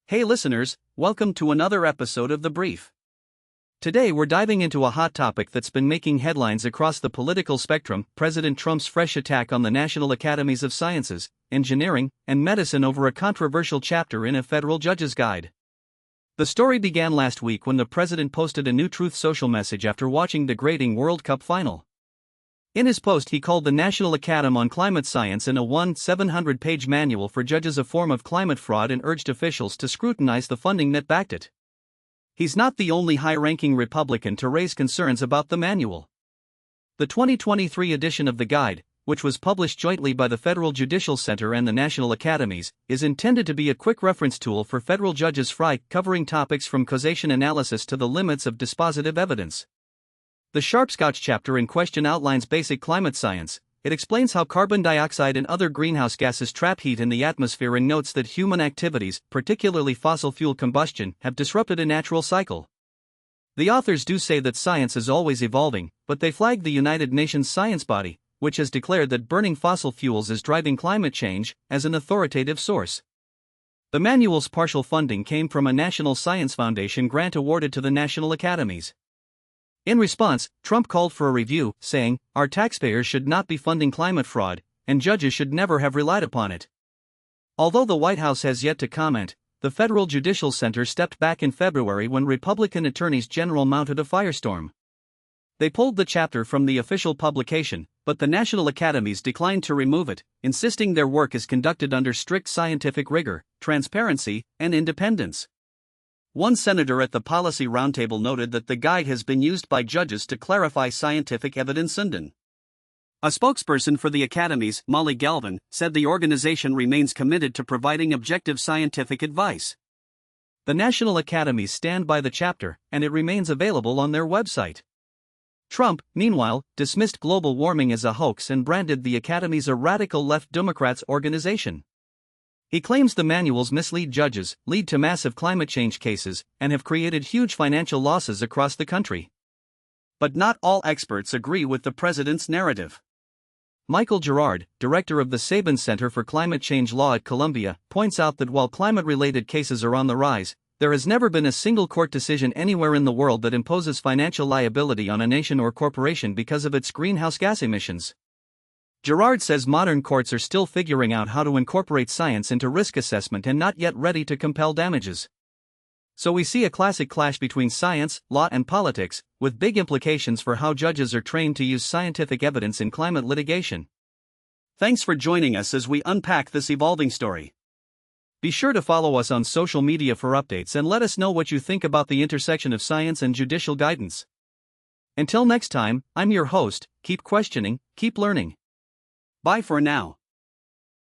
Hey listeners, welcome to another episode of The Brief. Today we're diving into a hot topic that's been making headlines across the political spectrum: President Trump's fresh attack on the National Academies of Sciences, Engineering, and Medicine over a controversial chapter in a federal judge's guide. The story began last week when the president posted a new Truth Social message after watching the degrading World Cup final. In his post, he called the National Academy on Climate Science and a 700-page manual for judges a form of climate fraud and urged officials to scrutinize the funding that backed it. He's not the only high-ranking Republican to raise concerns about the manual. The 2023 edition of the guide, which was published jointly by the Federal Judicial Center and the National Academies, is intended to be a quick reference tool for federal judges, covering topics from causation analysis to the limits of dispositive evidence. The Sharpscotch chapter in question outlines basic climate science. It explains how carbon dioxide and other greenhouse gases trap heat in the atmosphere and notes that human activities, particularly fossil fuel combustion, have disrupted a natural cycle. The authors do say that science is always evolving, but they flag the United Nations science body, which has declared that burning fossil fuels is driving climate change, as an authoritative source. The manual's partial funding came from a National Science Foundation grant awarded to the National Academies. In response, Trump called for a review, saying, "Our taxpayers should not be funding climate fraud, and judges should never have relied upon it." Although the White House has yet to comment, the Federal Judicial Center stepped back in February when Republican attorneys general mounted a firestorm. They pulled the chapter from the official publication, but the National Academies declined to remove it, insisting their work is conducted under strict scientific rigor, transparency, and independence. One senator at the Policy Roundtable noted that the guide has been used by judges to clarify scientific evidence. A spokesperson for the Academies, Molly Galvin, said the organization remains committed to providing objective scientific advice. The National Academies stand by the chapter, and it remains available on their website. Trump, meanwhile, dismissed global warming as a hoax and branded the Academies a radical left Democrats organization. He claims the manuals mislead judges, lead to massive climate change cases, and have created huge financial losses across the country. But not all experts agree with the president's narrative. Michael Gerard, director of the Sabin Center for Climate Change Law at Columbia, points out that while climate-related cases are on the rise, there has never been a single court decision anywhere in the world that imposes financial liability on a nation or corporation because of its greenhouse gas emissions. Gerard says modern courts are still figuring out how to incorporate science into risk assessment and not yet ready to compel damages. So we see a classic clash between science, law, and politics, with big implications for how judges are trained to use scientific evidence in climate litigation. Thanks for joining us as we unpack this evolving story. Be sure to follow us on social media for updates and let us know what you think about the intersection of science and judicial guidance. Until next time, I'm your host. Keep questioning, keep learning. Bye for now.